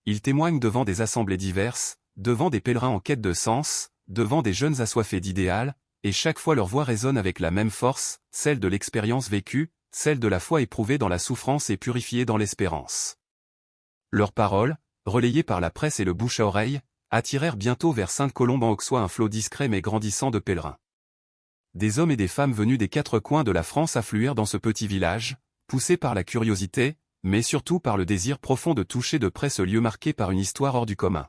S1: Ils témoignent devant des assemblées diverses, devant des pèlerins en quête de sens, devant des jeunes assoiffés d'idéal, et chaque fois leur voix résonne avec la même force, celle de l'expérience vécue, celle de la foi éprouvée dans la souffrance et purifiée dans l'espérance. Leurs paroles, relayées par la presse et le bouche à oreille, attirèrent bientôt vers Sainte-Colombe-en-Auxois un flot discret mais grandissant de pèlerins. Des hommes et des femmes venus des quatre coins de la France affluèrent dans ce petit village, poussés par la curiosité, mais surtout par le désir profond de toucher de près ce lieu marqué par une histoire hors du commun.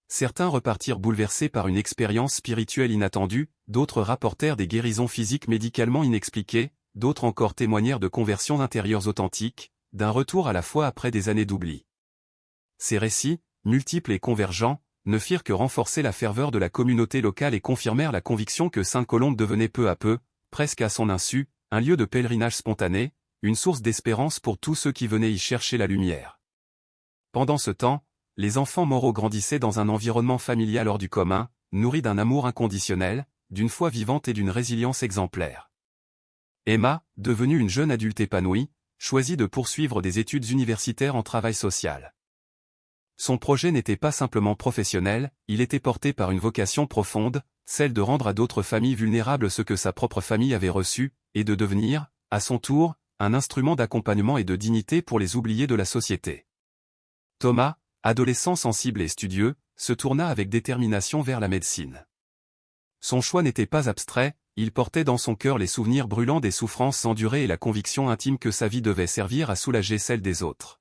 S1: Certains repartirent bouleversés par une expérience spirituelle inattendue, d'autres rapportèrent des guérisons physiques médicalement inexpliquées, d'autres encore témoignèrent de conversions intérieures authentiques, d'un retour à la foi après des années d'oubli. Ces récits, multiples et convergents, ne firent que renforcer la ferveur de la communauté locale et confirmèrent la conviction que Sainte-Colombe devenait peu à peu, presque à son insu, un lieu de pèlerinage spontané, une source d'espérance pour tous ceux qui venaient y chercher la lumière. Pendant ce temps, les enfants Moreau grandissaient dans un environnement familial hors du commun, nourri d'un amour inconditionnel, d'une foi vivante et d'une résilience exemplaire. Emma, devenue une jeune adulte épanouie, choisit de poursuivre des études universitaires en travail social. Son projet n'était pas simplement professionnel, il était porté par une vocation profonde, celle de rendre à d'autres familles vulnérables ce que sa propre famille avait reçu, et de devenir, à son tour, un instrument d'accompagnement et de dignité pour les oubliés de la société. Thomas, adolescent sensible et studieux, se tourna avec détermination vers la médecine. Son choix n'était pas abstrait, il portait dans son cœur les souvenirs brûlants des souffrances endurées et la conviction intime que sa vie devait servir à soulager celle des autres.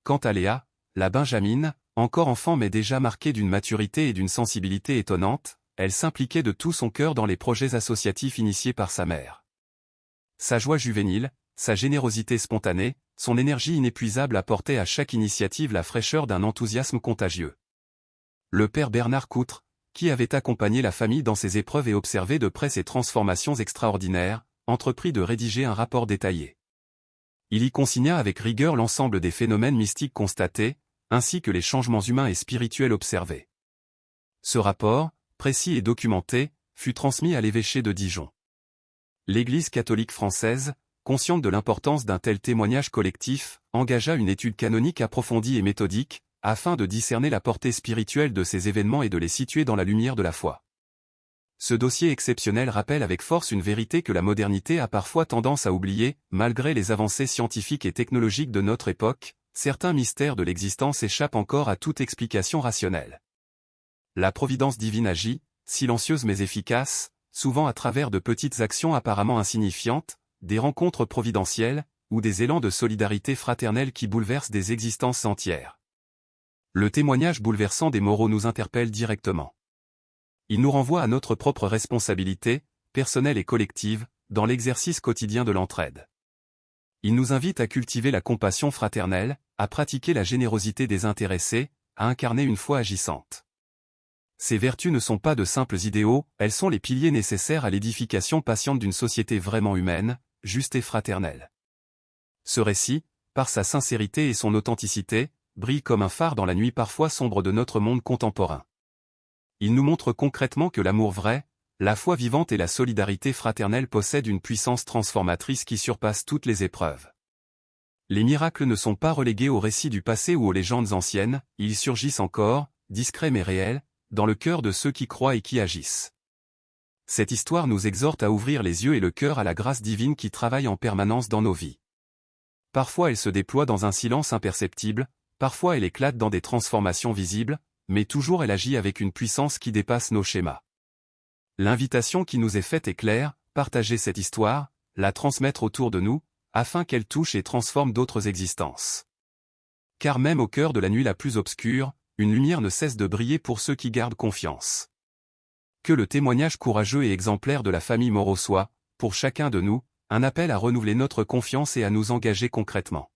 S1: Quant à Léa, la Benjamine, encore enfant mais déjà marquée d'une maturité et d'une sensibilité étonnantes, elle s'impliquait de tout son cœur dans les projets associatifs initiés par sa mère. Sa joie juvénile, sa générosité spontanée, son énergie inépuisable apportaient à chaque initiative la fraîcheur d'un enthousiasme contagieux. Le père Bernard Coutre, qui avait accompagné la famille dans ses épreuves et observé de près ses transformations extraordinaires, entreprit de rédiger un rapport détaillé. Il y consigna avec rigueur l'ensemble des phénomènes mystiques constatés, ainsi que les changements humains et spirituels observés. Ce rapport, précis et documenté, fut transmis à l'évêché de Dijon. L'Église catholique française, consciente de l'importance d'un tel témoignage collectif, engagea une étude canonique approfondie et méthodique, afin de discerner la portée spirituelle de ces événements et de les situer dans la lumière de la foi. Ce dossier exceptionnel rappelle avec force une vérité que la modernité a parfois tendance à oublier, malgré les avancées scientifiques et technologiques de notre époque, certains mystères de l'existence échappent encore à toute explication rationnelle. La providence divine agit, silencieuse mais efficace, souvent à travers de petites actions apparemment insignifiantes, des rencontres providentielles, ou des élans de solidarité fraternelle qui bouleversent des existences entières. Le témoignage bouleversant des Moreau nous interpelle directement. Il nous renvoie à notre propre responsabilité, personnelle et collective, dans l'exercice quotidien de l'entraide. Il nous invite à cultiver la compassion fraternelle, à pratiquer la générosité désintéressée, à incarner une foi agissante. Ces vertus ne sont pas de simples idéaux, elles sont les piliers nécessaires à l'édification patiente d'une société vraiment humaine, juste et fraternelle. Ce récit, par sa sincérité et son authenticité, brille comme un phare dans la nuit parfois sombre de notre monde contemporain. Il nous montre concrètement que l'amour vrai, la foi vivante et la solidarité fraternelle possèdent une puissance transformatrice qui surpasse toutes les épreuves. Les miracles ne sont pas relégués aux récits du passé ou aux légendes anciennes, ils surgissent encore, discrets mais réels, dans le cœur de ceux qui croient et qui agissent. Cette histoire nous exhorte à ouvrir les yeux et le cœur à la grâce divine qui travaille en permanence dans nos vies. Parfois elle se déploie dans un silence imperceptible, parfois elle éclate dans des transformations visibles, mais toujours elle agit avec une puissance qui dépasse nos schémas. L'invitation qui nous est faite est claire, partager cette histoire, la transmettre autour de nous, afin qu'elle touche et transforme d'autres existences. Car même au cœur de la nuit la plus obscure, une lumière ne cesse de briller pour ceux qui gardent confiance. Que le témoignage courageux et exemplaire de la famille Moreau soit, pour chacun de nous, un appel à renouveler notre confiance et à nous engager concrètement.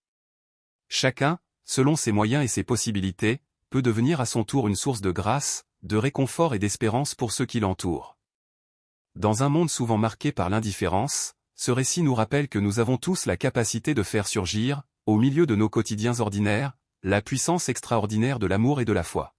S1: Chacun, selon ses moyens et ses possibilités, peut devenir à son tour une source de grâce, de réconfort et d'espérance pour ceux qui l'entourent. Dans un monde souvent marqué par l'indifférence, ce récit nous rappelle que nous avons tous la capacité de faire surgir, au milieu de nos quotidiens ordinaires, la puissance extraordinaire de l'amour et de la foi.